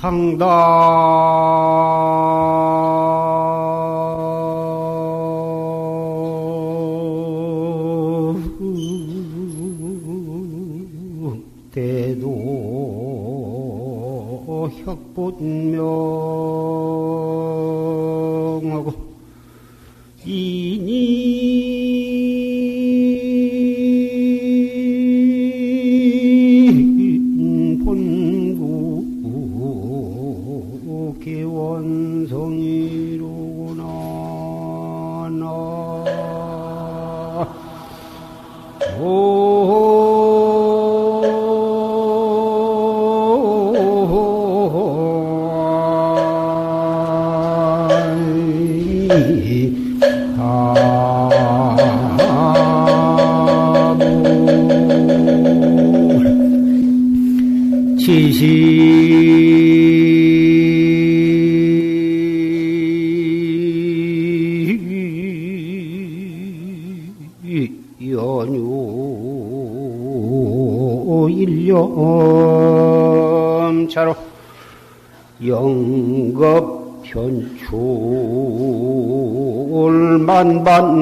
당당 대도 혁분명하고 인이 본구 개원성이로구나. 지시 연유 일념차로 영겁 편출 만반형이니라.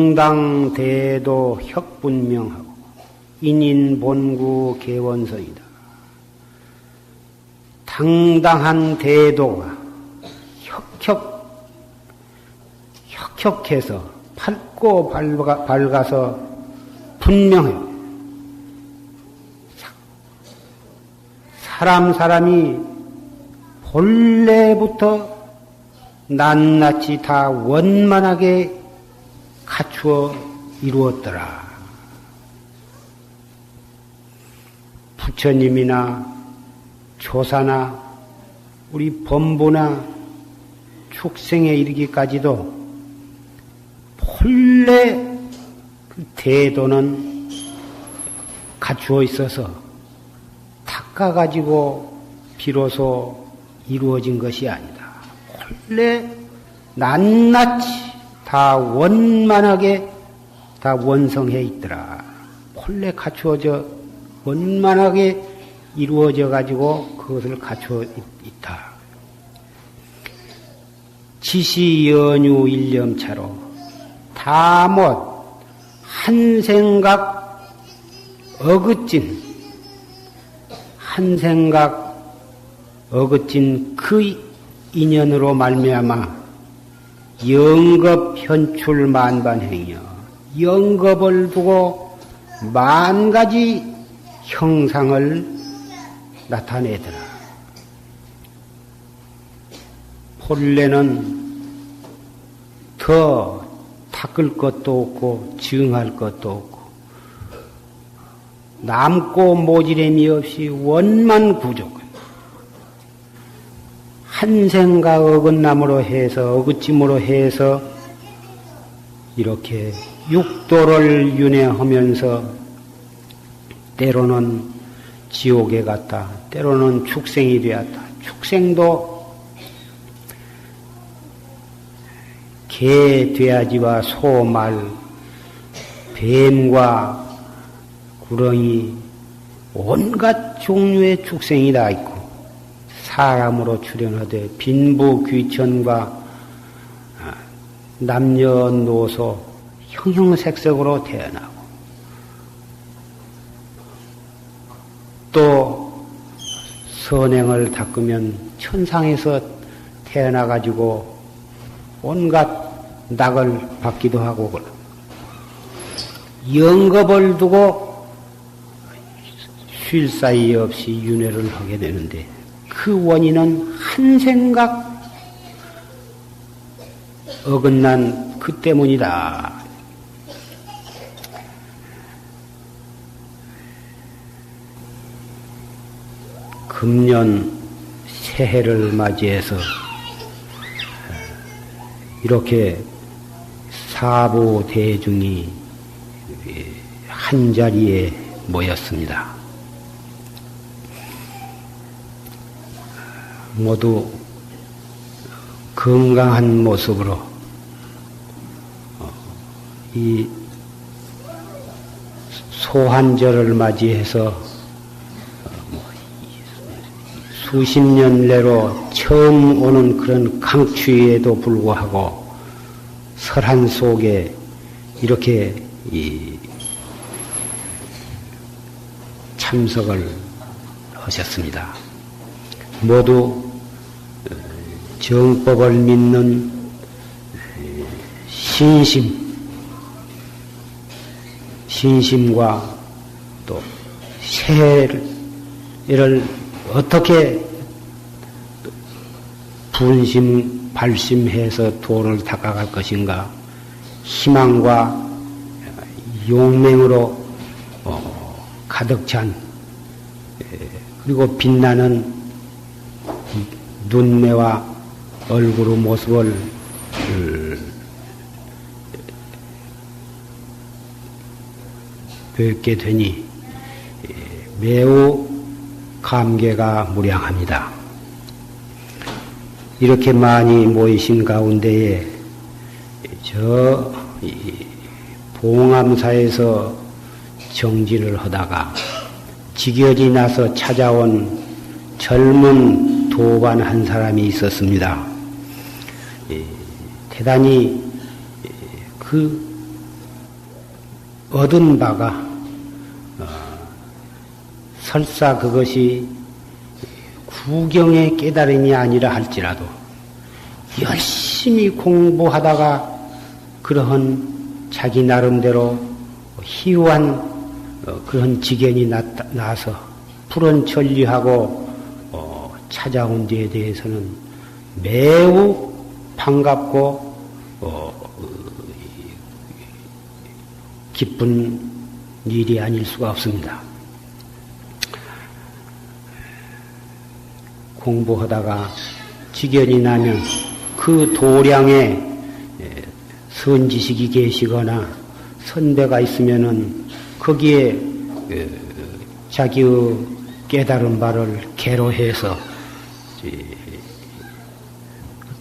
당당대도 혁분명하고 인인본구 개원서이다. 당당한 대도가 혁혁해서 밝고 밝아서 분명해요. 사람이 본래부터 낱낱이 다 원만하게 갖추어 이루었더라. 부처님이나 조사나 우리 범부나 축생에 이르기까지도 본래 그 대도는 갖추어 있어서 닦아가지고 비로소 이루어진 것이 아니다. 본래 낱낱이 다 원만하게 다 원성해 있더라. 본래 갖추어져 원만하게 이루어져 가지고 그것을 갖추어 있다. 지시 연유 일념차로 다 못 한 생각 어긋진 한 생각 어긋진 그 인연으로 말미암아 영겁 현출 만반행이여 영겁을 두고 만 가지 형상을 나타내더라. 본래는 더 닦을 것도 없고 증할 것도 없고 남고 모지름이 없이 원만 구족 한 생각 어긋남으로 해서 어긋짐으로 해서 이렇게 육도를 윤회하면서 때로는 지옥에 갔다 때로는 축생이 되었다. 축생도 개, 돼지와 소, 말, 뱀과 구렁이 온갖 종류의 축생이 다 있고 사람으로 출현하되 빈부 귀천과 남녀노소 형형색색으로 태어나고 또 선행을 닦으면 천상에서 태어나가지고 온갖 낙을 받기도 하고 영겁을 두고 쉴 사이 없이 윤회를 하게 되는데 그 원인은 한 생각 어긋난 그 때문이다. 금년 새해를 맞이해서 이렇게 사부 대중이 한 자리에 모였습니다. 모두 건강한 모습으로 이 소환절을 맞이해서 수십 년 내로 처음 오는 그런 강추위에도 불구하고 설한 속에 이렇게 참석을 하셨습니다. 모두 정법을 믿는 신심과 또 새를 어떻게 분심, 발심해서 도를 닦아갈 것인가, 희망과 용맹으로 가득 찬, 그리고 빛나는 눈매와 얼굴의 모습을 뵙게 되니 매우 감개가 무량합니다. 이렇게 많이 모이신 가운데에 저 봉암사에서 정진을 하다가 직연이 나서 찾아온 젊은 도반 한 사람이 있었습니다. 대단히 그 얻은 바가 설사 그것이 구경의 깨달음이 아니라 할지라도 열심히 공부하다가 그러한 자기 나름대로 희유한 그런 지견이 나서 푸른 천리하고 찾아온 데에 대해서는 매우 반갑고 기쁜 일이 아닐 수가 없습니다. 공부하다가 지견이 나면 그 도량에 선지식이 계시거나 선배가 있으면은 거기에 자기의 깨달은 바를 개로해서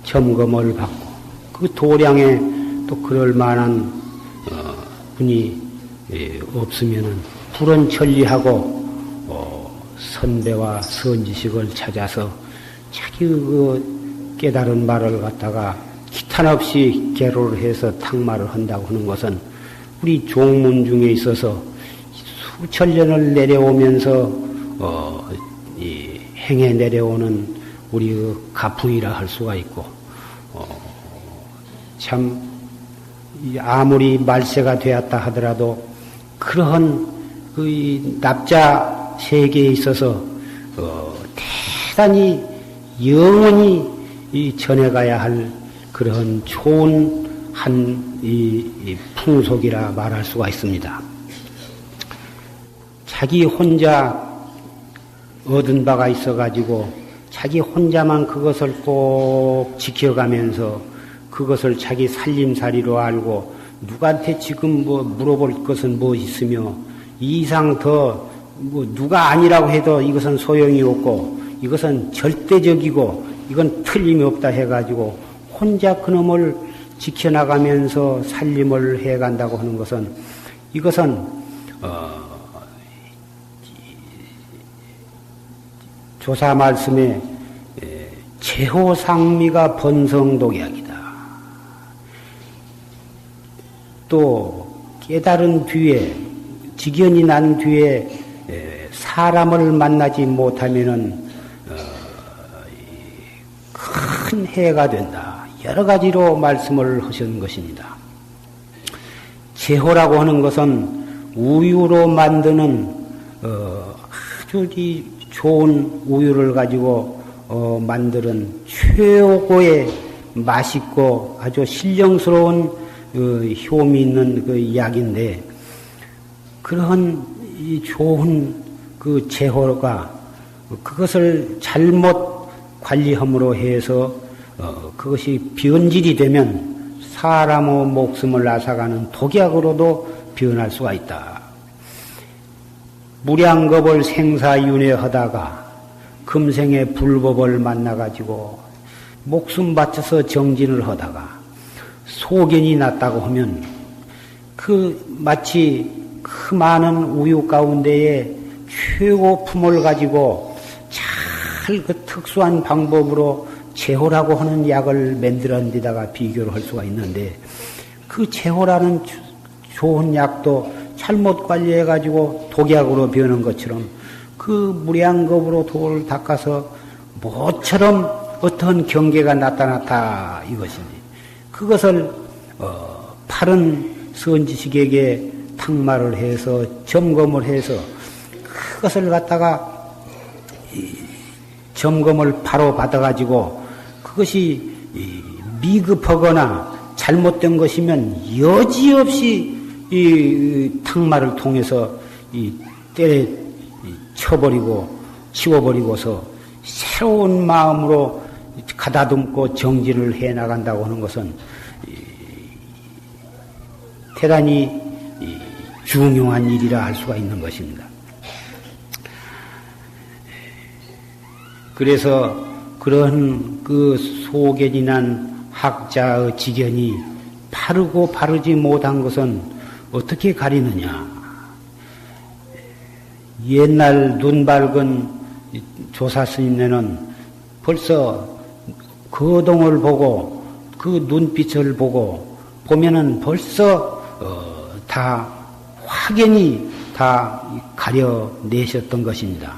점검을 받고 그 도량에 또 그럴 만한 분이 없으면은 불은 천리하고 선배와 선지식을 찾아서 자기 그 깨달은 말을 갖다가 기탄 없이 개로를 해서 탁말을 한다고 하는 것은 우리 종문 중에 있어서 수천 년을 내려오면서 행해 내려오는 우리의 가풍이라 할 수가 있고 참 아무리 말세가 되었다 하더라도 그러한 그 납자 세계에 있어서 대단히 영원히 전해가야 할 그런 좋은 이 풍속이라 말할 수가 있습니다. 자기 혼자 얻은 바가 있어가지고 자기 혼자만 그것을 꼭 지켜가면서 그것을 자기 살림살이로 알고 누구한테 지금 뭐 물어볼 것은 뭐 있으며 이 이상 더 뭐 누가 아니라고 해도 이것은 소용이 없고 이것은 절대적이고 이건 틀림이 없다 해가지고 혼자 그놈을 지켜나가면서 살림을 해간다고 하는 것은 이것은 조사 말씀에 제호상미가 번성독약이다. 또 깨달은 뒤에 직연이 난 뒤에 사람을 만나지 못하면은 큰 해가 된다. 여러 가지로 말씀을 하시는 것입니다. 제호라고 하는 것은 우유로 만드는 아주 좋은 우유를 가지고 만드는 최고의 맛있고 아주 신령스러운 효미 있는 그 약인데 그러한 이 좋은 그 제호가 그것을 잘못 관리함으로 해서 그것이 변질이 되면 사람의 목숨을 앗아가는 독약으로도 변할 수가 있다. 무량겁을 생사윤회하다가 금생에 불법을 만나가지고 목숨 바쳐서 정진을 하다가 소견이 났다고 하면 마치 그 많은 우유 가운데에 최고품을 가지고 잘 그 특수한 방법으로 제호라고 하는 약을 만들어낸 데다가 비교를 할 수가 있는데 그 제호라는 좋은 약도 잘못 관리해가지고 독약으로 변한 것처럼 그 무량겁으로 돌을 닦아서 모처럼 어떤 경계가 나타났다 이것이니 그것을 바른 선지식에게 탁말을 해서 점검을 해서 그것을 갖다가 점검을 바로 받아가지고 그것이 미급하거나 잘못된 것이면 여지없이 이 탁말을 통해서 때려 쳐버리고 치워버리고서 새로운 마음으로 가다듬고 정진을 해 나간다고 하는 것은 대단히 중요한 일이라 할 수가 있는 것입니다. 그래서 그런 그 소견이 난 학자의 지견이 바르고 바르지 못한 것은 어떻게 가리느냐. 옛날 눈 밝은 조사 스님네는 벌써 거동을 보고 그 눈빛을 보면은 벌써 다 확연히 다 가려내셨던 것입니다.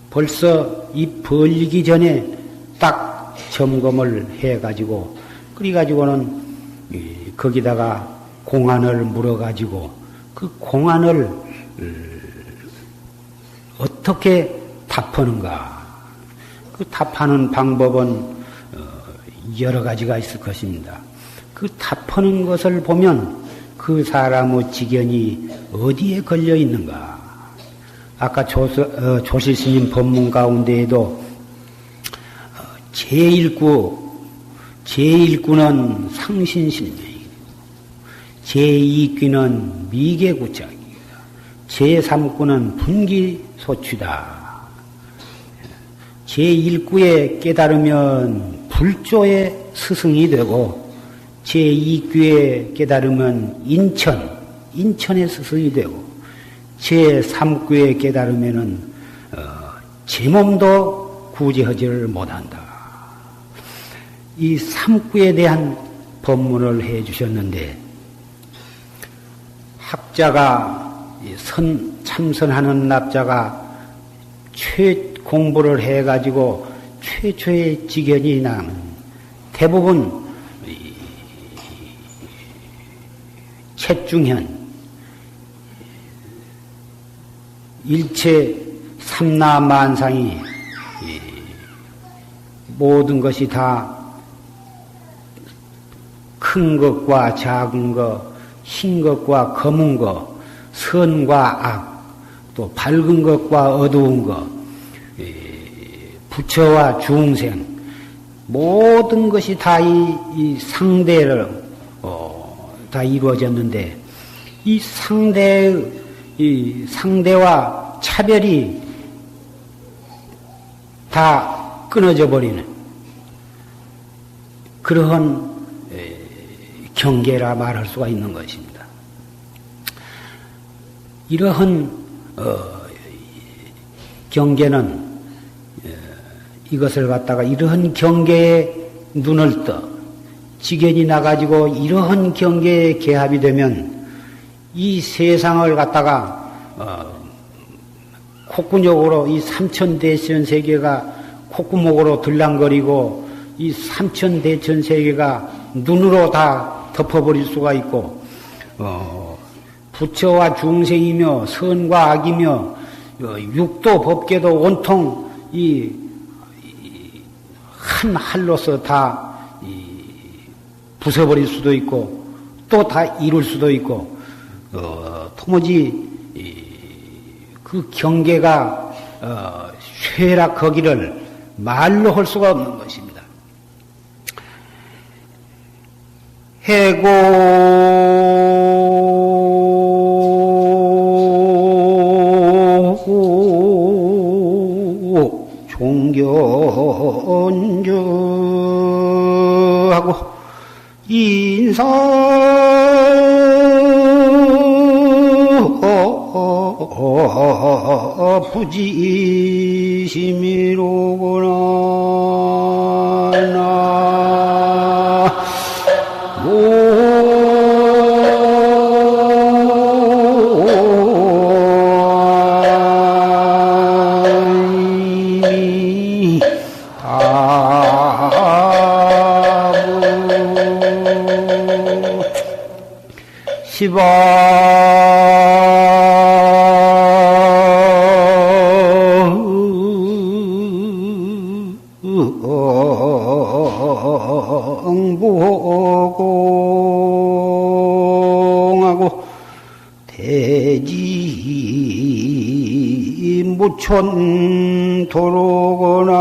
벌써 이 벌리기 전에 딱 점검을 해가지고 그래가지고는 거기다가 공안을 물어가지고 그 공안을 어떻게 답하는가. 그 답하는 방법은 여러 가지가 있을 것입니다. 그 답하는 것을 보면 그 사람의 지견이 어디에 걸려 있는가. 아까 조실스님 법문 가운데에도 제1구는 상신신명이고 제2귀는 미개구짝이다. 제3구는 분기소취다. 제1구에 깨달으면 불조의 스승이 되고 제2귀에 깨달으면 인천의 스승이 되고 제3구에 깨달으면은 제 몸도 구제하지를 못한다. 이 3구에 대한 법문을 해 주셨는데 학자가 참선하는 납자가 공부를 해가지고 최초의 지견이 나면 대부분 채중현 일체 삼라만상이 모든 것이 다 큰 것과 작은 것, 흰 것과 검은 것, 선과 악, 또 밝은 것과 어두운 것, 부처와 중생, 모든 것이 다 이 상대를 다 이루어졌는데 이 상대와 차별이 다 끊어져 버리는 그러한 경계라 말할 수가 있는 것입니다. 이러한 경계는 이것을 갖다가 이러한 경계에 눈을 떠 지견이 나가지고 이러한 경계에 개합이 되면 이 세상을 갖다가 콧구녕으로 이 삼천대천 세계가 콧구멍으로 들랑거리고 이 삼천대천 세계가 눈으로 다 덮어버릴 수가 있고 부처와 중생이며 선과 악이며 육도 법계도 온통 이 한 할로서 다 부숴버릴 수도 있고 또 다 이룰 수도 있고 도무지 그 경계가 쇠락하기를 말로 할 수가 없는 것입니다. 해고 종견주하고 인사 부지심이로구나. 시방부공하고 대지 무천 도로구나.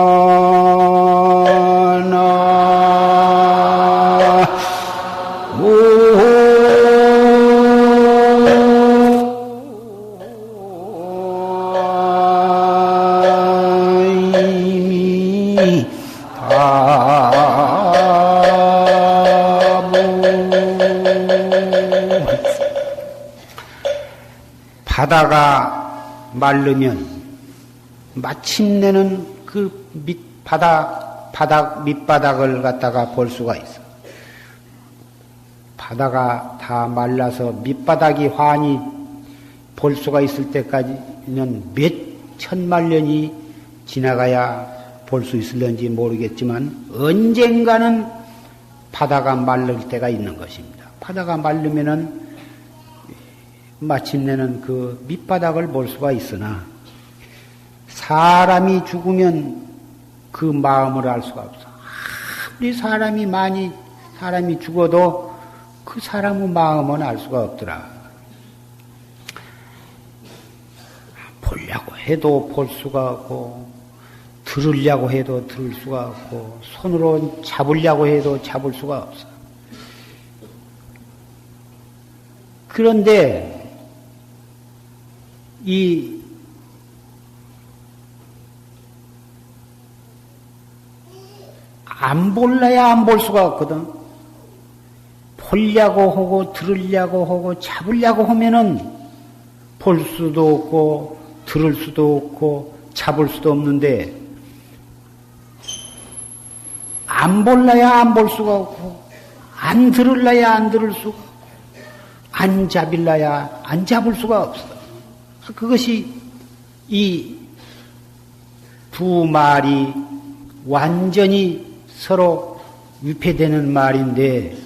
바다가 마르면 마침내는 그 바닥 밑바닥을 갖다가 볼 수가 있어. 바다가 다 말라서 밑바닥이 환히 볼 수가 있을 때까지는 몇 천만 년이 지나가야 볼 수 있을런지 모르겠지만 언젠가는 바다가 마를 때가 있는 것입니다. 바다가 마르면은 마침내는 그 밑바닥을 볼 수가 있으나 사람이 죽으면 그 마음을 알 수가 없어. 아무리 사람이 죽어도 그 사람의 마음은 알 수가 없더라. 보려고 해도 볼 수가 없고 들으려고 해도 들을 수가 없고 손으로 잡으려고 해도 잡을 수가 없어. 그런데 안 볼래야 안 볼 수가 없거든. 보려고 하고 들으려고 하고 잡으려고 하면은 볼 수도 없고 들을 수도 없고 잡을 수도 없는데 안 볼래야 안 볼 수가 없고 안 들을래야 안 들을 수가 없고 안 잡을래야 안 잡을 수가 없어. 그것이 이 두 말이 완전히 서로 위패되는 말인데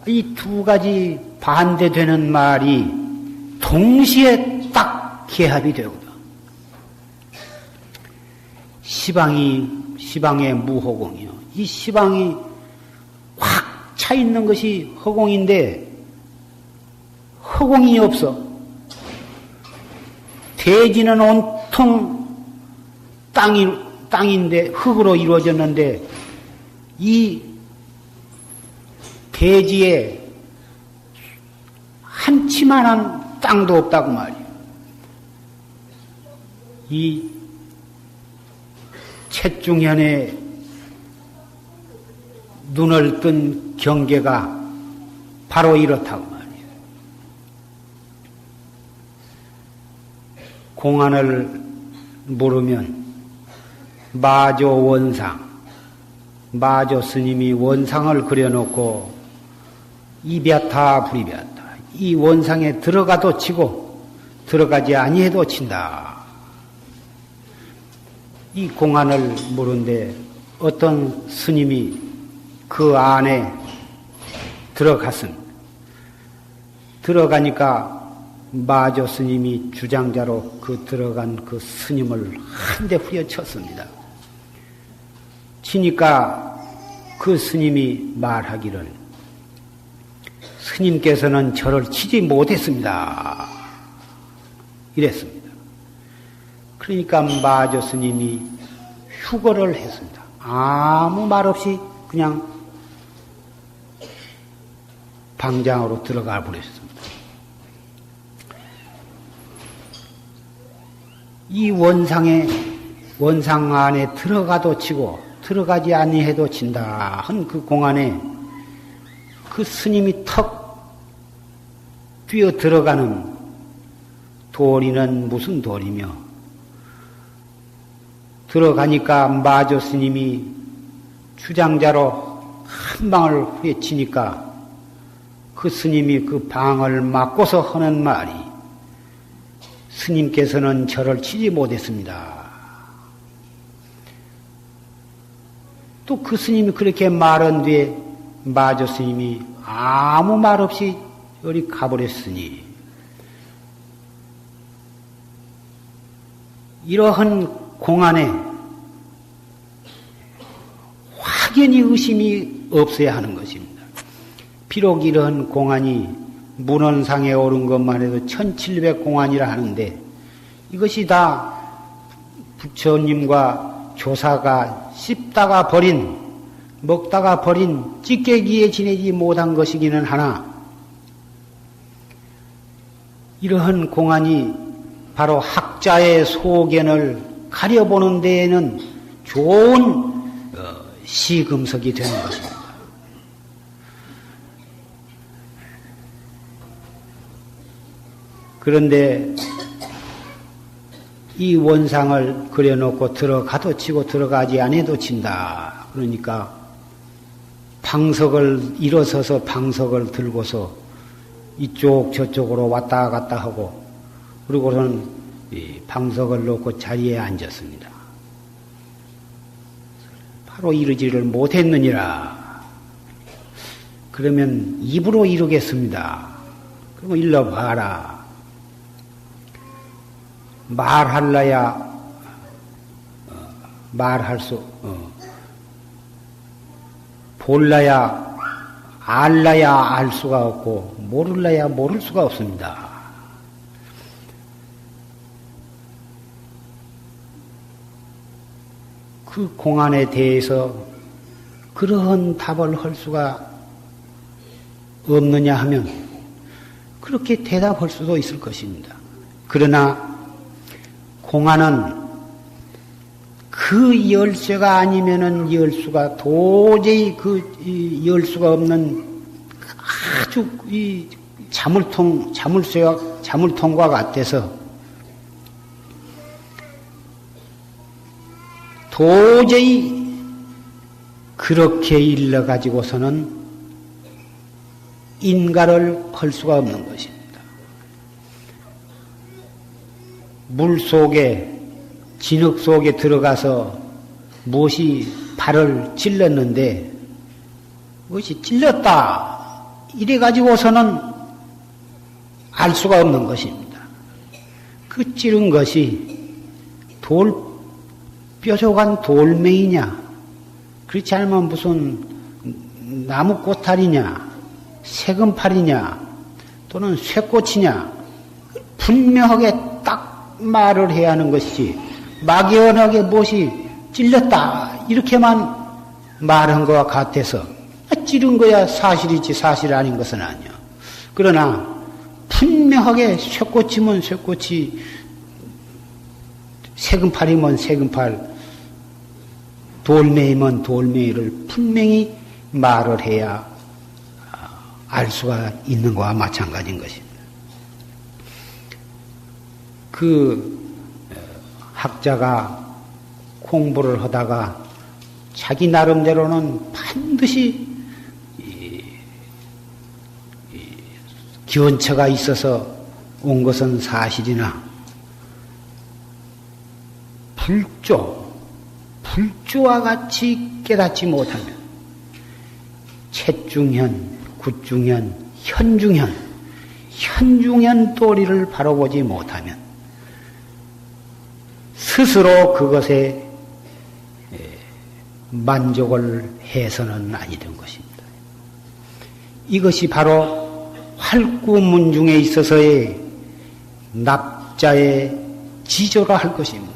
이 두 가지 반대되는 말이 동시에 딱 개합이 되거든. 시방의 무허공이요. 이 시방이 확 차 있는 것이 허공인데 허공이 없어. 대지는 온통 땅인데 흙으로 이루어졌는데 이 대지에 한치만한 땅도 없다고 말이야. 이 채중현의 눈을 뜬 경계가 바로 이렇다고 말이야. 공안을 모르면 마조 원상, 마조 스님이 원상을 그려놓고 이볕타 불이볕타, 이 원상에 들어가도 치고 들어가지 아니해도 친다. 이 공안을 모르는데 어떤 스님이 그 안에 들어가니까 마조 스님이 주장자로 들어간 그 스님을 한 대 후려쳤습니다. 치니까 그 스님이 말하기를 스님께서는 저를 치지 못했습니다. 이랬습니다. 그러니까 마조 스님이 휴거를 했습니다. 아무 말 없이 그냥 방장으로 들어가 버렸습니다. 이 원상 안에 들어가도 치고 들어가지 아니해도 친다 한 그 공안에 그 스님이 턱 뛰어 들어가는 도리는 무슨 도리며, 들어가니까 마조 스님이 주장자로 한 방을 후려치니까 그 스님이 그 방을 맞고서 하는 말이, 스님께서는 저를 치지 못했습니다. 또 그 스님이 그렇게 말한 뒤에 마조 스님이 아무 말 없이 저리 가버렸으니, 이러한 공안에 확연히 의심이 없어야 하는 것입니다. 비록 이러한 공안이 문헌상에 오른 것만 해도 1700공안이라 하는데, 이것이 다 부처님과 조사가 씹다가 버린, 먹다가 버린 찌개기에 지내지 못한 것이기는 하나, 이러한 공안이 바로 학자의 소견을 가려보는 데에는 좋은 시금석이 되는 것입니다. 그런데 이 원상을 그려놓고 들어가도 치고 들어가지 않아도 친다. 그러니까 방석을 일어서서 방석을 들고서 이쪽 저쪽으로 왔다 갔다 하고, 그리고는 방석을 놓고 자리에 앉았습니다. 바로 이루지를 못했느니라. 그러면 입으로 이루겠습니다. 그러면 일러봐라. 말할라야 말할 수, 볼라야 알라야 알 수가 없고 모를라야 모를 수가 없습니다. 그 공안에 대해서 그러한 답을 할 수가 없느냐 하면 그렇게 대답할 수도 있을 것입니다. 그러나 공안은 그 열쇠가 아니면은 열 수가 도저히 열 수가 없는 아주 이 자물통과 같아서 도저히 그렇게 일러가지고서는 인가를 할 수가 없는 것입니다. 물 속에, 진흙 속에 들어가서 무엇이 발을 찔렀는데, 무엇이 찔렸다. 이래가지고서는 알 수가 없는 것입니다. 그 찌른 것이 뾰족한 돌멩이냐, 그렇지 않으면 무슨 나무 꼬탈이냐, 세금팔이냐, 또는 쇠꽃이냐, 분명하게 딱 말을 해야 하는 것이지, 막연하게 무엇이 찔렸다 이렇게만 말한 것과 같아서 찌른 거야 사실이지 사실 아닌 것은 아니야. 그러나 분명하게 쇠꽃이면 쇠꽃이, 세금팔이면 세금팔, 돌멩이면 돌멩이를 분명히 말을 해야 알 수가 있는 것과 마찬가지인 것입니다. 그 학자가 공부를 하다가 자기 나름대로는 반드시 기원처가 있어서 온 것은 사실이나 불조와 같이 깨닫지 못하면 채중현, 굿중현, 현중현 도리를 바로 보지 못하면 스스로 그것에 만족을 해서는 아니 된 것입니다. 이것이 바로 활구문중에 있어서의 납자의 지조라 할 것입니다.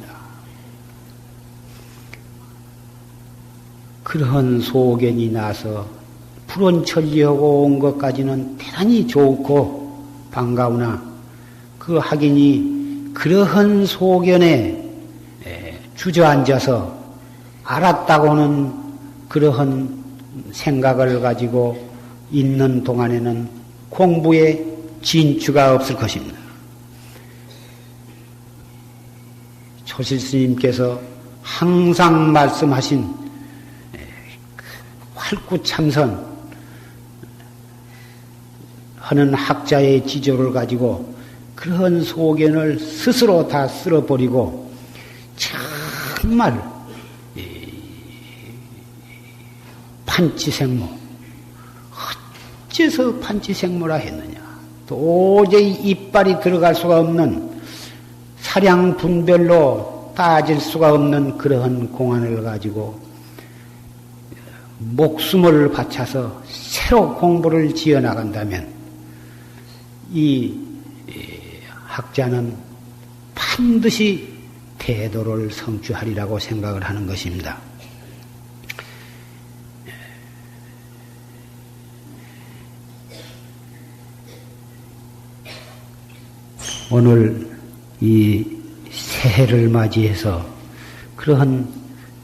그러한 소견이 나서 불원 천리하고 온 것까지는 대단히 좋고 반가우나 그 학인이 그러한 소견에 주저앉아서 알았다고는 그러한 생각을 가지고 있는 동안에는 공부에 진추가 없을 것입니다. 조실스님께서 항상 말씀하신 활구참선 하는 학자의 지조를 가지고 그런 소견을 스스로 다 쓸어버리고 정말 판치생모, 어째서 판치생모라 했느냐. 도저히 이빨이 들어갈 수가 없는 사량 분별로 따질 수가 없는 그러한 공안을 가지고 목숨을 바쳐서 새로 공부를 지어나간다면 이 학자는 반드시 태도를 성취하리라고 생각을 하는 것입니다. 오늘 이 새해를 맞이해서 그러한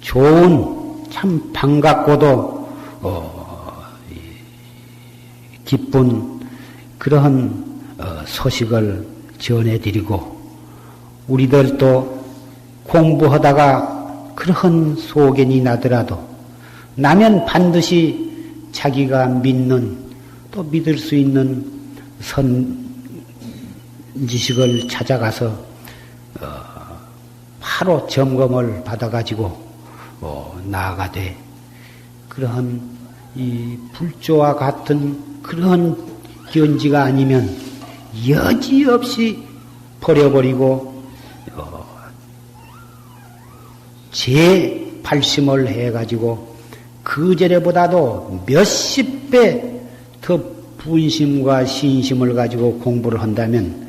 좋은 참 반갑고도 기쁜 그러한 소식을 전해드리고 우리들도 공부하다가 그러한 소견이 나더라도 나면 반드시 자기가 믿는 또 믿을 수 있는 지식을 찾아가서 바로 점검을 받아가지고 나아가되 그러한 이 불조와 같은 그러한 견지가 아니면 여지없이 버려버리고 재발심을 해가지고 그 전에보다도 몇십 배 더 분심과 신심을 가지고 공부를 한다면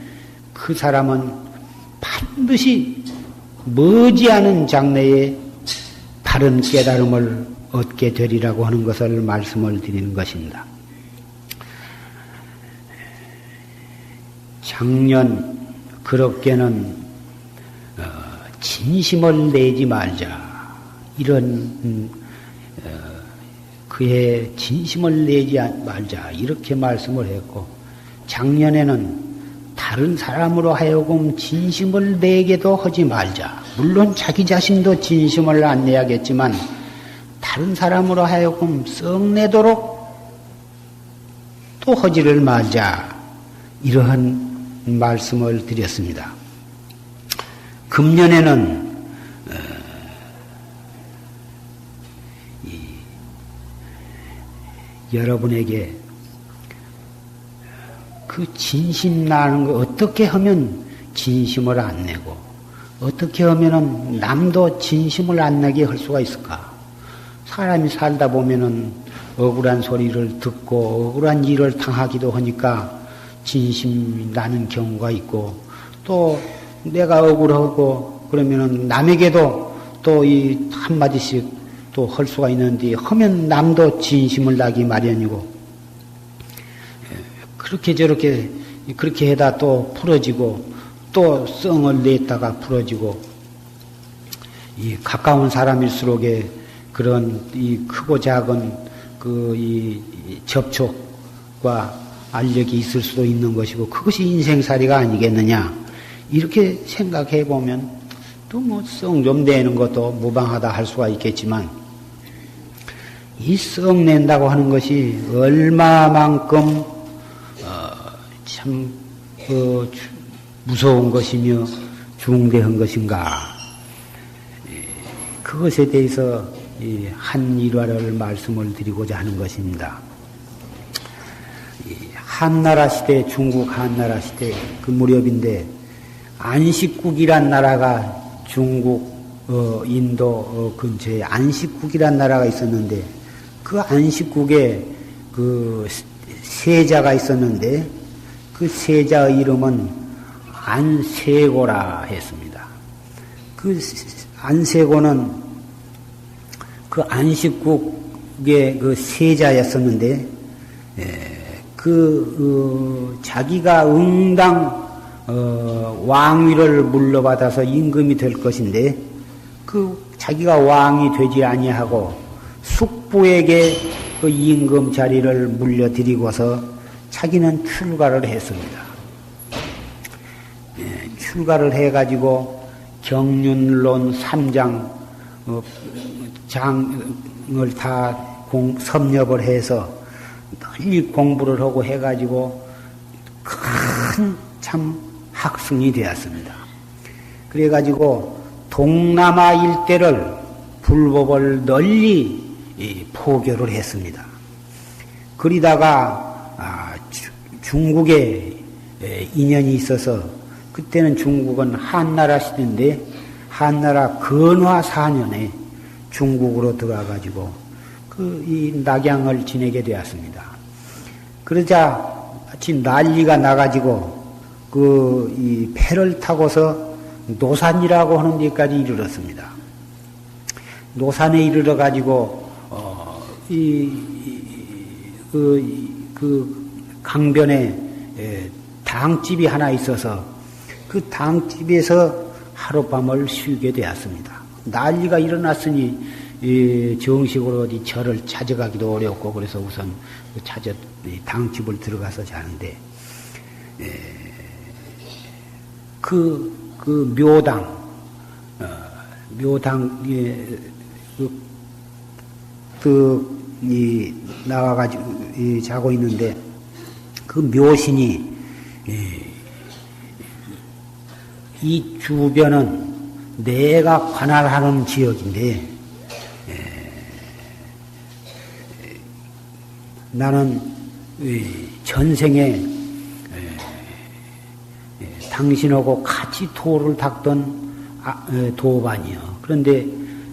그 사람은 반드시 머지않은 장래에 바른 깨달음을 얻게 되리라고 하는 것을 말씀을 드리는 것입니다. 작년 그렇게는 진심을 내지 말자. 이런 그의 진심을 내지 말자. 이렇게 말씀을 했고 작년에는 다른 사람으로 하여금 진심을 내게도 하지 말자. 물론 자기 자신도 진심을 안 내야겠지만 다른 사람으로 하여금 썩 내도록 또 하지를 말자. 이러한 말씀을 드렸습니다. 금년에는 여러분에게 그 진심 나는 거 어떻게 하면 진심을 안 내고 어떻게 하면은 남도 진심을 안 내게 할 수가 있을까? 사람이 살다 보면은 억울한 소리를 듣고 억울한 일을 당하기도 하니까 진심이 나는 경우가 있고 또 내가 억울하고 그러면은 남에게도 또 이 한마디씩 또 할 수가 있는데 하면 남도 진심을 나기 마련이고 그렇게 저렇게 그렇게 해다 또 풀어지고 또 썽을 냈다가 풀어지고 이 가까운 사람일수록에 그런 이 크고 작은 그 이 접촉과 알력이 있을 수도 있는 것이고 그것이 인생살이가 아니겠느냐 이렇게 생각해 보면 또 뭐 썽 좀 내는 것도 무방하다 할 수가 있겠지만 이 썩 낸다고 하는 것이 얼마만큼 참 무서운 것이며 중대한 것인가 그것에 대해서 한 일화를 말씀을 드리고자 하는 것입니다. 한나라 시대 중국 한나라 시대 그 무렵인데 안식국이란 나라가 중국 인도 근처에 안식국이란 나라가 있었는데 그 안식국에 그 세자가 있었는데 그 세자의 이름은 안세고라 했습니다. 그 안세고는 그 안식국 그게 그 세자였었는데, 자기가 응당 왕위를 물러받아서 임금이 될 것인데, 자기가 왕이 되지 아니하고 숙부에게 그 임금 자리를 물려드리고서 자기는 출가를 했습니다. 출가를 해가지고 경륜론 3장 장을 다 섭렵을 해서 널리 공부를 하고 해가지고 큰 참 학승이 되었습니다. 그래가지고 동남아 일대를 불법을 널리 포교를 했습니다. 그러다가 중국에 인연이 있어서 그때는 중국은 한나라 시대인데 한나라 건화 4년에 중국으로 들어가가지고 이 낙양을 지내게 되었습니다. 그러자 마치 난리가 나가지고 이 배를 타고서 노산이라고 하는 데까지 이르렀습니다. 노산에 이르러가지고 강변에 당집이 하나 있어서 그 당집에서 하룻밤을 쉬게 되었습니다. 난리가 일어났으니 정식으로 어디 절을 찾아가기도 어렵고 그래서 우선 당집을 들어가서 자는데 묘당에 나와가지고 자고 있는데 그 묘신이 이 주변은 내가 관할하는 지역인데 나는 전생에 당신하고 같이 도를 닦던 도반이요. 그런데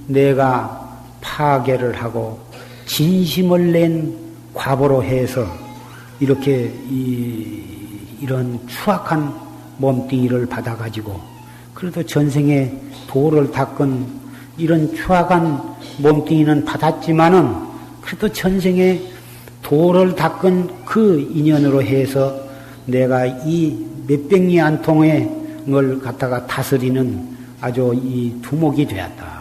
내가 파괴를 하고 진심을 낸 과보로 해서 이렇게 이런 추악한 몸뚱이를 받아가지고 그래도 전생에 도를 닦은 이런 추악한 몸뚱이는 받았지만은 그래도 전생에 도를 닦은 그 인연으로 해서 내가 이 몇백리 안 통의 걸 갖다가 다스리는 아주 이 두목이 되었다.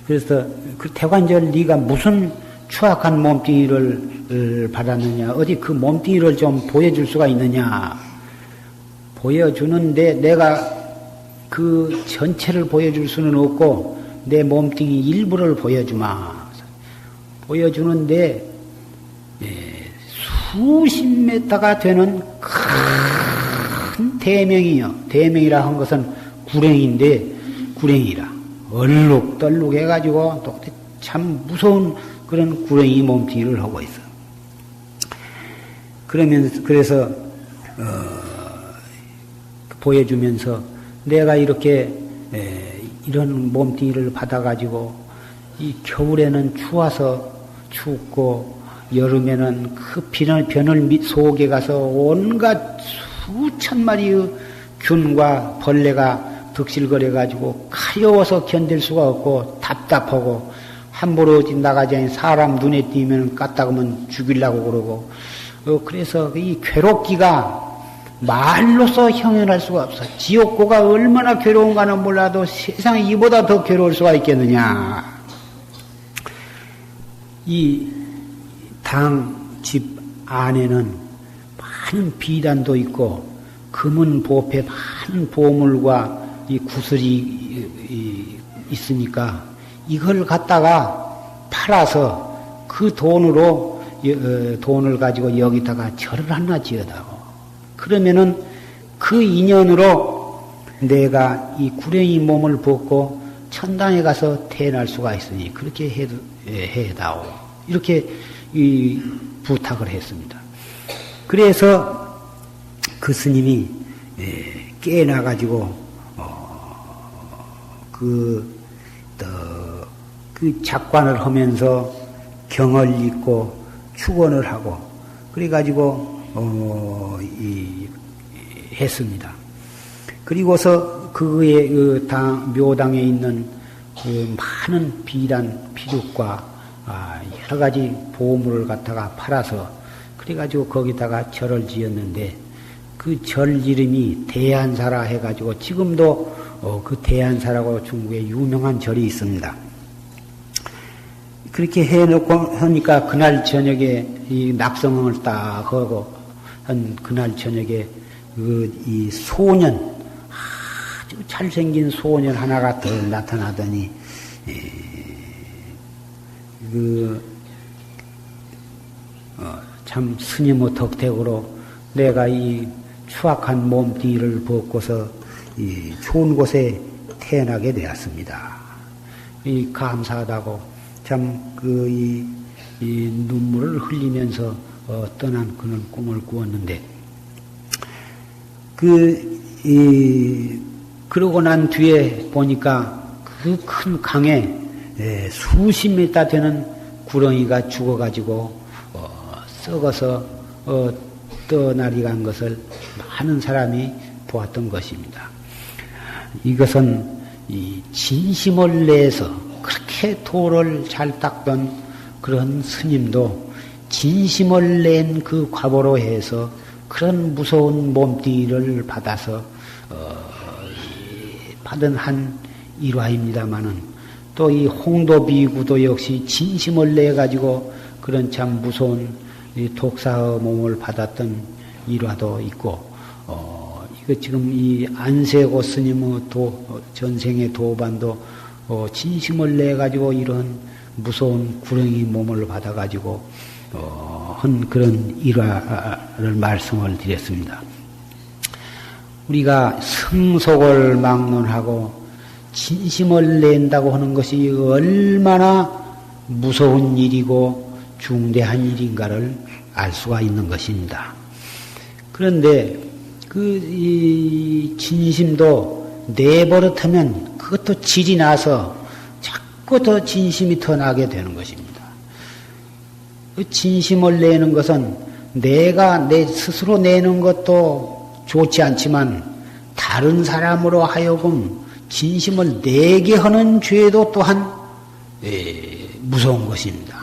그래서 그 태관절 네가 무슨 추악한 몸뚱이를 받았느냐? 어디 그 몸뚱이를 좀 보여줄 수가 있느냐? 보여주는데 내가 그 전체를 보여줄 수는 없고 내 몸뚱이 일부를 보여주마. 보여주는데 수십 메타가 되는 큰 대명이요. 대명이라 한 것은 구랭인데 구랭이라 얼룩덜룩 해가지고 또 참 무서운 그런 구랭이 몸뚱이를 하고 있어. 그래서 보여주면서 내가 이렇게 이런 몸뚱이를 받아가지고 이 겨울에는 추워서 춥고 여름에는 그 변을 속에 가서 온갖 수천 마리의 균과 벌레가 득실거려가지고 가려워서 견딜 수가 없고 답답하고 함부로 나가지 않은 사람 눈에 띄면 까딱하면 죽이려고 그러고 그래서 이 괴롭기가 말로서 형언할 수가 없어. 지옥고가 얼마나 괴로운가는 몰라도 세상에 이보다 더 괴로울 수가 있겠느냐. 이 당집 안에는 많은 비단도 있고 금은 보패 많은 보물과 이 구슬이 있으니까 이걸 갖다가 팔아서 그 돈으로 돈을 가지고 여기다가 절을 하나 지어다고. 그러면은 그 인연으로 내가 이 구렁이 몸을 벗고 천당에 가서 태어날 수가 있으니 그렇게 해다오. 이렇게 부탁을 했습니다. 그래서 그 스님이 깨어나가지고 그 작관을 하면서 경을 읽고 축원을 하고 그래가지고 했습니다. 그리고서 그의 묘당에 있는 그 많은 비단, 비둑과 여러 가지 보물을 갖다가 팔아서 그래가지고 거기다가 절을 지었는데 그 절 이름이 대안사라 해가지고 지금도 그 대안사라고 중국에 유명한 절이 있습니다. 그렇게 해놓고 하니까 그날 저녁에 이 낙성을 딱 하고 한 그날 저녁에 이 소년, 아주 잘생긴 소년 하나가 더 나타나더니 참 스님의 덕택으로 내가 이 추악한 몸띠를 벗고서 이 좋은 곳에 태어나게 되었습니다. 이 감사하다고 참 이 눈물을 흘리면서 떠난 그런 꿈을 꾸었는데 그러고 난 뒤에 보니까 그 큰 강에 수십 미터 되는 구렁이가 죽어가지고 썩어서 떠나리 간 것을 많은 사람이 보았던 것입니다. 이것은 이 진심을 내서 그렇게 도를 잘 닦던 그런 스님도 진심을 낸 그 과보로 해서 그런 무서운 몸띠를 받아서 받은 한 일화입니다마는 또 이 홍도비구도 역시 진심을 내 가지고 그런 참 무서운 독사의 몸을 받았던 일화도 있고 이거 지금 이 안세고 스님의 전생의 도반도 진심을 내 가지고 이런 무서운 구렁이 몸을 받아 가지고 한 그런 일화를 말씀을 드렸습니다. 우리가 성속을 막론하고 진심을 낸다고 하는 것이 얼마나 무서운 일이고 중대한 일인가를 알 수가 있는 것입니다. 그런데 이 진심도 내버릇하면 그것도 질이 나서 자꾸 더 진심이 더 나게 되는 것입니다. 그 진심을 내는 것은 내가 내 스스로 내는 것도 좋지 않지만 다른 사람으로 하여금 진심을 내게 하는 죄도 또한 무서운 것입니다.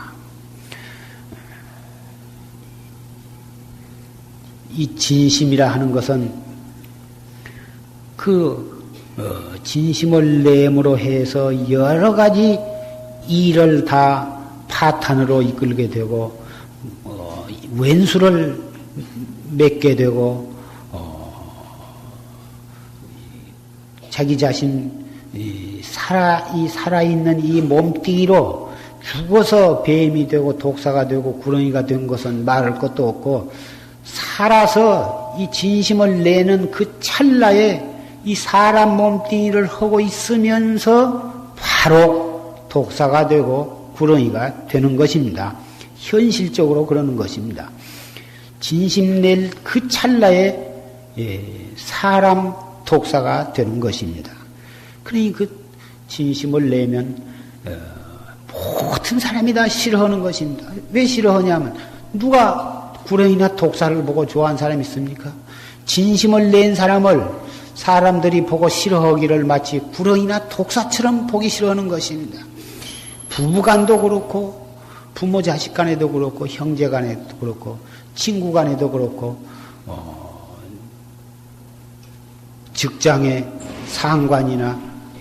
이 진심이라 하는 것은 진심을 내므로 해서 여러 가지 일을 다 파탄으로 이끌게 되고 왼수를 맺게 되고 자기 자신 살아있는 이 몸뚱이로 죽어서 뱀이 되고 독사가 되고 구렁이가 된 것은 말할 것도 없고 살아서 이 진심을 내는 그 찰나에 이 사람 몸뚱이를 하고 있으면서 바로 독사가 되고 구렁이가 되는 것입니다. 현실적으로 그러는 것입니다. 진심 낼 그 찰나에 사람 독사가 되는 것입니다. 그러니 그 진심을 내면 모든 사람이 다 싫어하는 것입니다. 왜 싫어하냐면 누가 구렁이나 독사를 보고 좋아하는 사람이 있습니까? 진심을 낸 사람을 사람들이 보고 싫어하기를 마치 구렁이나 독사처럼 보기 싫어하는 것입니다. 부부간도 그렇고 부모 자식 간에도 그렇고 형제 간에도 그렇고 친구 간에도 그렇고 직장의 상관이나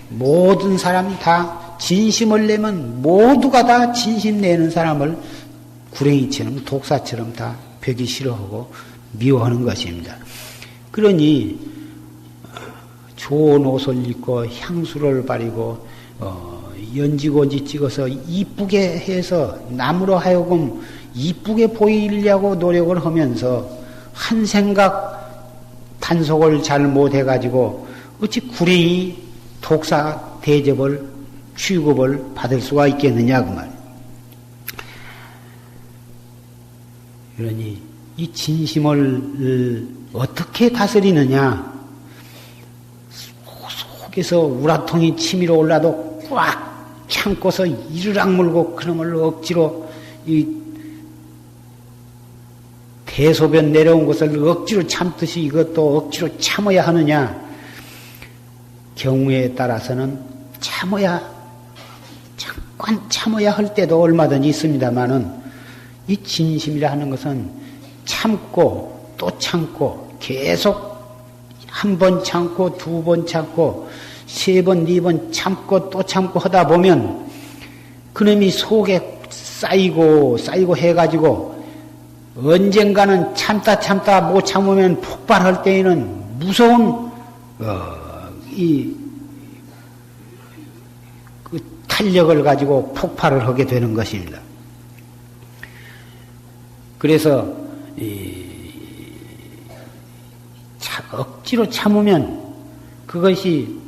모든 사람이 다 진심을 내면 모두가 다 진심 내는 사람을 구렁이처럼 독사처럼 다 뵈기 싫어하고 미워하는 것입니다. 그러니 좋은 옷을 입고 향수를 바르고 연지곤지 찍어서 이쁘게 해서 남으로 하여금 이쁘게 보이려고 노력을 하면서 한 생각 단속을 잘 못해가지고 어찌 구렁이 독사 대접을 취급을 받을 수가 있겠느냐 그 말이에요. 그러니 이 진심을 어떻게 다스리느냐, 속에서 우라통이 치밀어 올라도 꽉 참고서 이를 악물고 그놈을 억지로 이 대소변 내려온 것을 억지로 참듯이 이것도 억지로 참아야 하느냐, 경우에 따라서는 참아야 잠깐 참아야 할 때도 얼마든지 있습니다만은 이 진심이라 하는 것은 참고 또 참고 계속 한 번 참고 두 번 참고 세 번, 네 번 참고 또 참고 하다 보면 그놈이 속에 쌓이고 해가지고 언젠가는 참다 못 참으면 폭발할 때에는 무서운 그 탄력을 가지고 폭발을 하게 되는 것입니다. 그래서 억지로 참으면 그것이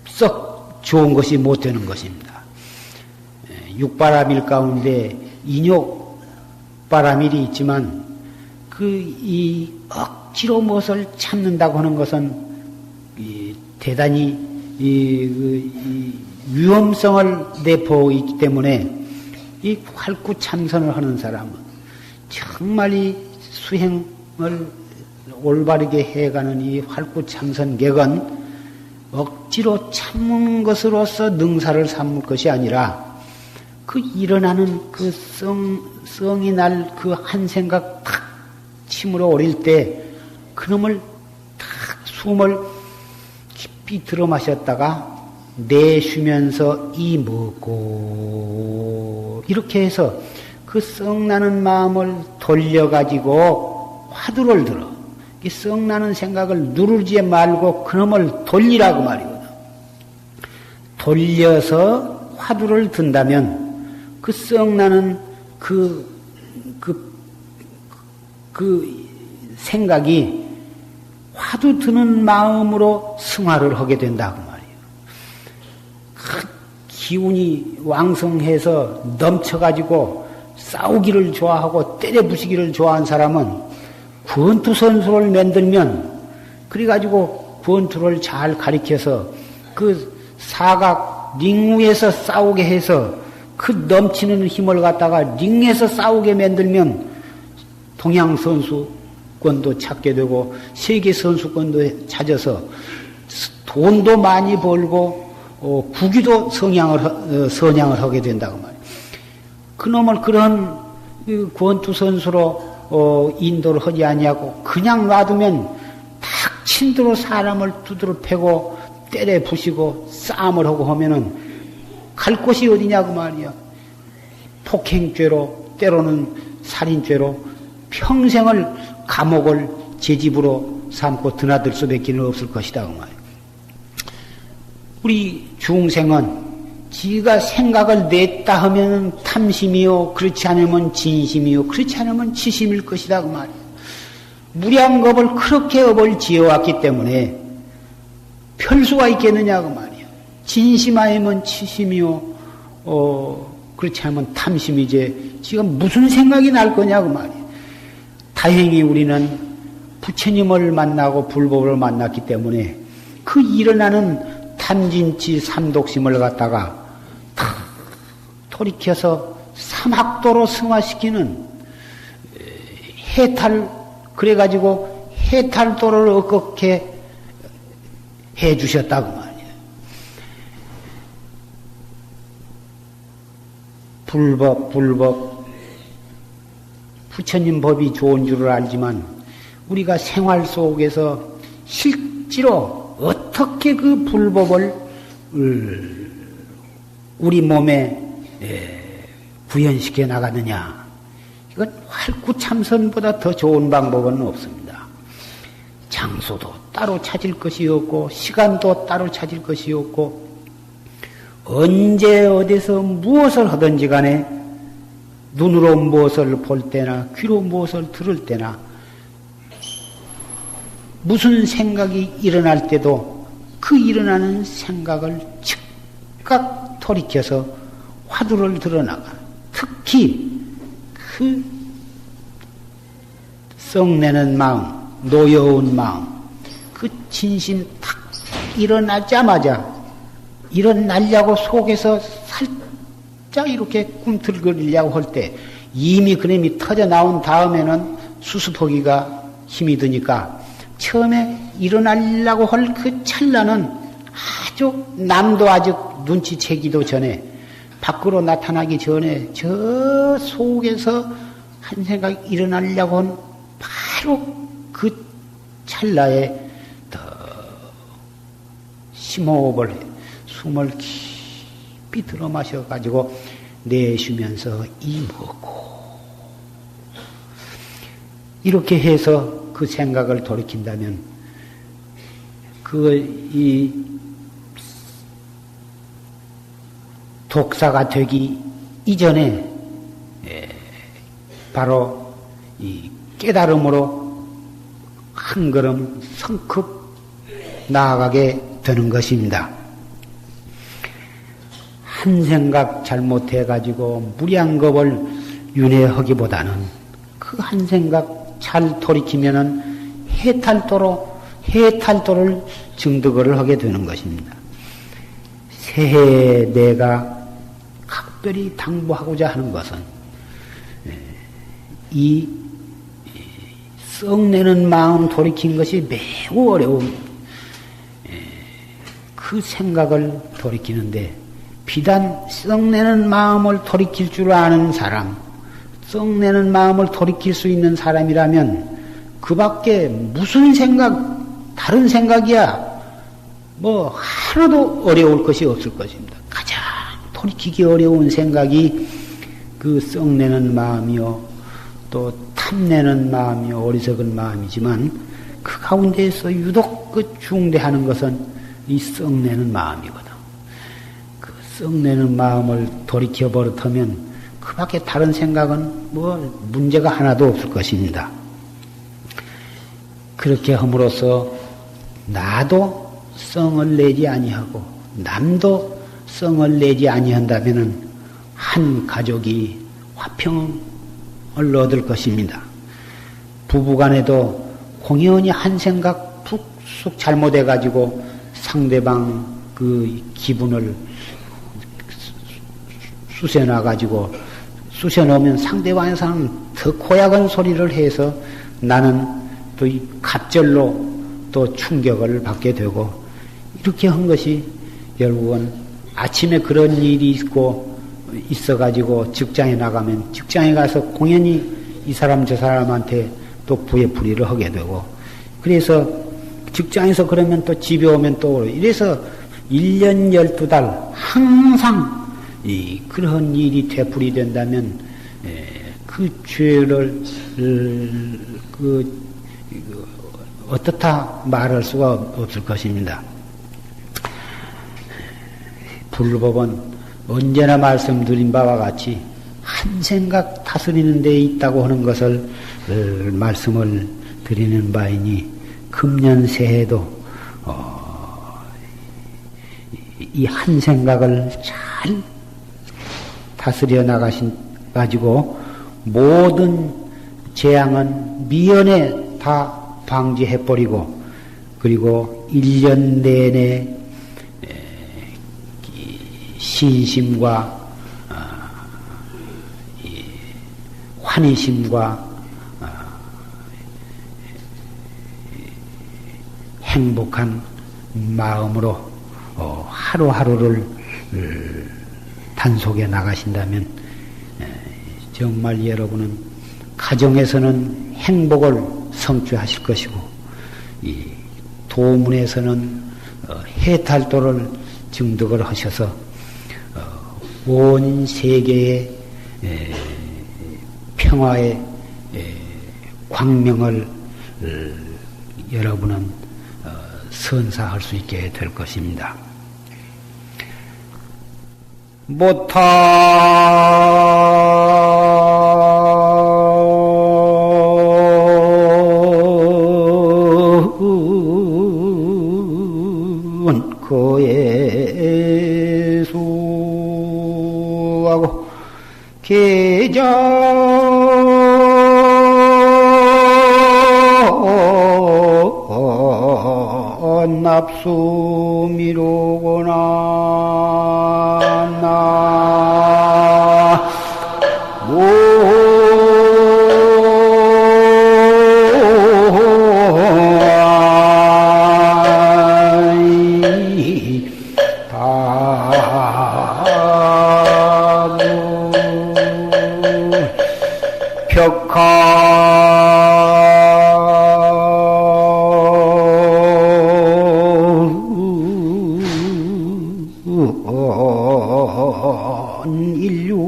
썩 좋은 것이 못 되는 것입니다. 육바라밀 가운데 인욕바라밀이 있지만 이 억지로 무엇을 참는다고 하는 것은 대단히 위험성을 내포하기 때문에 이 활구참선을 하는 사람은 정말 이 수행을 올바르게 해가는 이 활구참선객은 억지로 참는 것으로서 능사를 삼을 것이 아니라 그 일어나는 그 성이 날 그 한 생각 탁 침으로 오릴 때 그놈을 탁 숨을 깊이 들어 마셨다가 내쉬면서 이 먹고 이렇게 해서 그 썩나는 마음을 돌려가지고 화두를 들어. 이 썩나는 생각을 누르지 말고 그놈을 돌리라고 말이거든. 돌려서 화두를 든다면 그 썩나는 그 생각이 화두 드는 마음으로 승화를 하게 된다고 말이에요. 그 기운이 왕성해서 넘쳐가지고 싸우기를 좋아하고 때려 부시기를 좋아하는 사람은 권투선수를 만들면 그래가지고 권투를 잘 가리켜서 그 사각 링 위에서 싸우게 해서 그 넘치는 힘을 갖다가 링에서 싸우게 만들면 동양선수권도 찾게 되고 세계선수권도 찾아서 돈도 많이 벌고 국위도 선양을 하게 된다고 말이에요. 그놈을 그런 권투선수로 인도를 하지 아니하고 그냥 놔두면 닥친 대로 사람을 두드러 패고 때려 부시고 싸움을 하고 하면은 갈 곳이 어디냐고 말이야. 폭행죄로 때로는 살인죄로 평생을 감옥을 제 집으로 삼고 드나들 수밖에 없을 것이다 그 말이야. 우리 중생은 지가 생각을 냈다 하면 탐심이요, 그렇지 않으면 진심이요, 그렇지 않으면 치심일 것이다 그 말이야. 무량겁을 그렇게 업을 지어왔기 때문에 별수가 있겠느냐 그 말이야. 진심 아니면 치심이요, 그렇지 않으면 탐심이지. 지금 무슨 생각이 날 거냐 그 말이야. 다행히 우리는 부처님을 만나고 불법을 만났기 때문에 그 일어나는 탐진치 삼독심을 갖다가 탁 돌이켜서 삼학도로 승화시키는 해탈, 그래가지고 해탈도를 어떻게 해 주셨다고 말이에요. 불법. 부처님 법이 좋은 줄을 알지만 우리가 생활 속에서 실제로 어떻게 그 불법을 우리 몸에 구현시켜 나가느냐. 이건 활구참선보다 더 좋은 방법은 없습니다. 장소도 따로 찾을 것이 없고 시간도 따로 찾을 것이 없고 언제 어디서 무엇을 하든지 간에 눈으로 무엇을 볼 때나 귀로 무엇을 들을 때나 무슨 생각이 일어날 때도 그 일어나는 생각을 즉각 돌이켜서 화두를 드러나가. 특히 그 썩내는 마음, 노여운 마음, 그 진심 탁 일어나자마자 일어나려고 속에서 살짝 이렇게 꿈틀거리려고 할 때 이미 그놈이 터져 나온 다음에는 수습하기가 힘이 드니까 처음에 일어나려고 할 그 찰나는 아주 남도 아직 눈치채기도 전에 밖으로 나타나기 전에 저 속에서 한 생각이 일어나려고 한 바로 그 찰나에 더 심호흡을 해. 숨을 깊이 들어 마셔가지고 내쉬면서 이먹고 이렇게 해서 그 생각을 돌이킨다면 이 독사가 되기 이전에 바로 이 깨달음으로 한 걸음 성급 나아가게 되는 것입니다. 한 생각 잘못해가지고 무량겁을 윤회하기보다는 그 한 생각 잘 돌이키면은 해탈도를 증득을 하게 되는 것입니다. 새해 내가 각별히 당부하고자 하는 것은 이 썩내는 마음 돌이킨 것이 매우 어려운 그 생각을 돌이키는데 비단 썩내는 마음을 돌이킬 줄 아는 사람, 썩내는 마음을 돌이킬 수 있는 사람이라면 그 밖에 무슨 생각, 다른 생각이야 뭐 하나도 어려울 것이 없을 것입니다. 가장 돌이키기 어려운 생각이 그 썩내는 마음이요, 또 탐내는 마음이요, 어리석은 마음이지만 그 가운데에서 유독 그 중대하는 것은 이 썩내는 마음이거든. 그 썩내는 마음을 돌이켜 버릇하면 그 밖에 다른 생각은 뭐 문제가 하나도 없을 것입니다. 그렇게 함으로써 나도 성을 내지 아니하고 남도 성을 내지 아니한다면은 한 가족이 화평을 얻을 것입니다. 부부간에도 공연히 한 생각 푹쑥 잘못해가지고 상대방 그 기분을 쑤셔놔가지고 쑤셔놓으면 상대방에서는 더 고약한 소리를 해서 나는 또 이 갑절로 또 충격을 받게 되고 이렇게 한 것이 결국은 아침에 그런 일이 있어가지고 직장에 나가면 직장에 가서 공연히 이 사람 저 사람한테 또 부에풀이를 하게 되고 그래서 직장에서 그러면 또 집에 오면 또 이래서 1년 12달 항상 그런 일이 되풀이 된다면 그 죄를 어떻다 말할 수가 없을 것입니다. 불법은 언제나 말씀드린 바와 같이 한 생각 다스리는 데 있다고 하는 것을 말씀을 드리는 바이니 금년 새해도 이 한 생각을 잘 다스려 가지고 모든 재앙은 미연에 다 방지해버리고 그리고 1년 내내 신심과 환희심과 행복한 마음으로 하루하루를 단속해 나가신다면 정말 여러분은 가정에서는 행복을 성취하실 것이고 이 도문에서는 해탈도를 증득을 하셔서 온 세계의 평화의 광명을 여러분은 선사할 수 있게 될 것입니다. 모타 거예수하고 계자 납수 미루거나 나 다 벽한 인류너리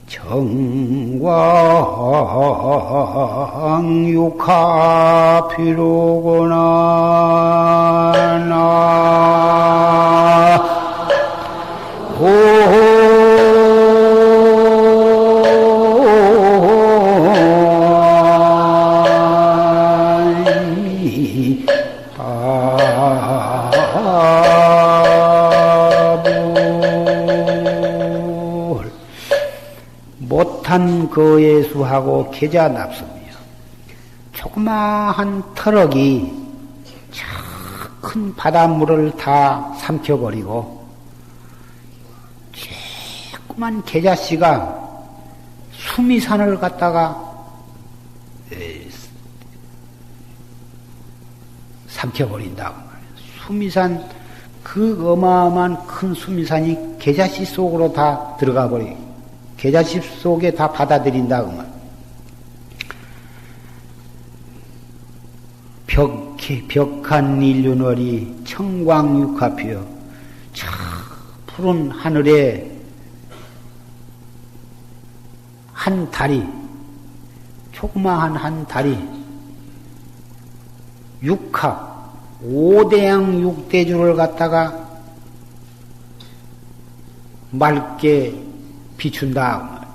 정광육하 비로구나 못한 거예수하고 계자 납습니다. 조그마한 터럭이 저 큰 바닷물을 다 삼켜버리고 조그만 계자씨가 수미산을 갖다가 삼켜버린다고 말이에요. 수미산, 그 어마어마한 큰 수미산이 계자씨 속으로 다 들어가 버리고 계자씨 속에 다 받아들인다고 말이에요. 벽한 인류너리 청광육하피여 저 푸른 하늘에 한 달이, 조그마한 한 달이 육하 5대양 6대주를 갖다가 맑게 비춘다.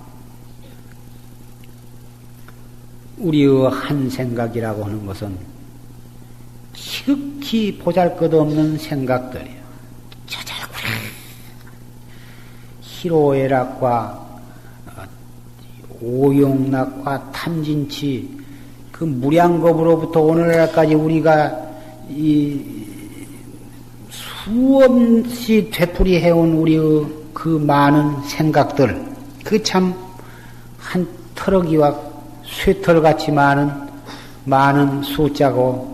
우리의 한 생각이라고 하는 것은 지극히 보잘것없는 생각들이에요. 저절구리 희로애락과 오용락과 탐진치, 그 무량겁으로부터 오늘날까지 우리가 이 수없이 되풀이해온 우리의 그 많은 생각들, 그 참 한 터럭이와 쇠털같이 많은 숫자고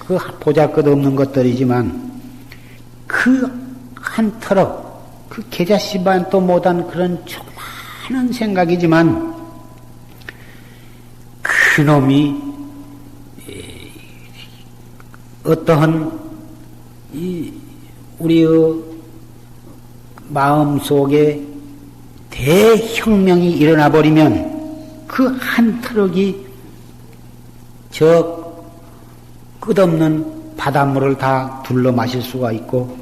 그 보잘것없는 것들이지만 그 한 터럭, 그 계자씨만도 못한 그런 조그마한 생각이지만 그놈이 어떠한 우리의 마음 속에 대혁명이 일어나 버리면 그 한 트럭이 저 끝없는 바닷물을 다 둘러 마실 수가 있고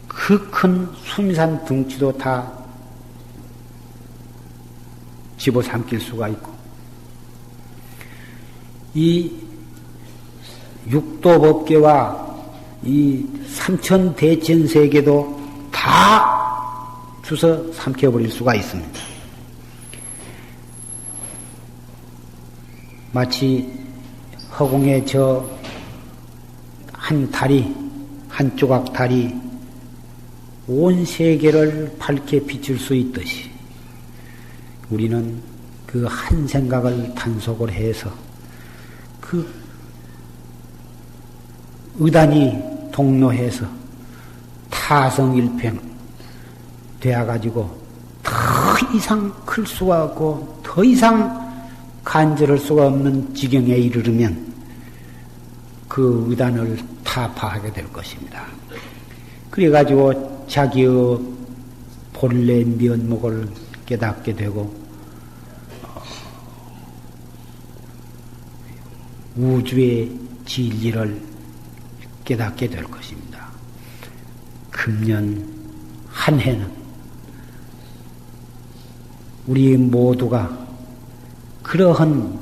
그 큰 수미산 등치도 다 집어삼킬 수가 있고 이 육도법계와 이 삼천대천세계도 다 주워 삼켜버릴 수가 있습니다. 마치 허공에 저 한 달이, 한 조각 달이 온 세계를 밝게 비출 수 있듯이 우리는 그 한 생각을 단속을 해서 그 의단이 동로해서 타성일평 되어가지고 더 이상 클 수가 없고 더 이상 간절할 수가 없는 지경에 이르르면 그 의단을 타파하게 될 것입니다. 그래가지고 자기의 본래 면목을 깨닫게 되고 우주의 진리를 깨닫게 될 것입니다. 금년 한 해는 우리 모두가 그러한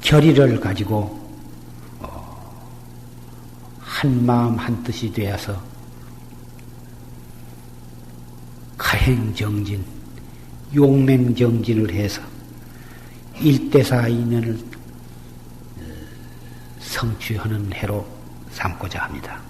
결의를 가지고 한 마음 한 뜻이 되어서 가행정진, 용맹정진을 해서 일대사 인연을 성취하는 해로 삼고자 합니다.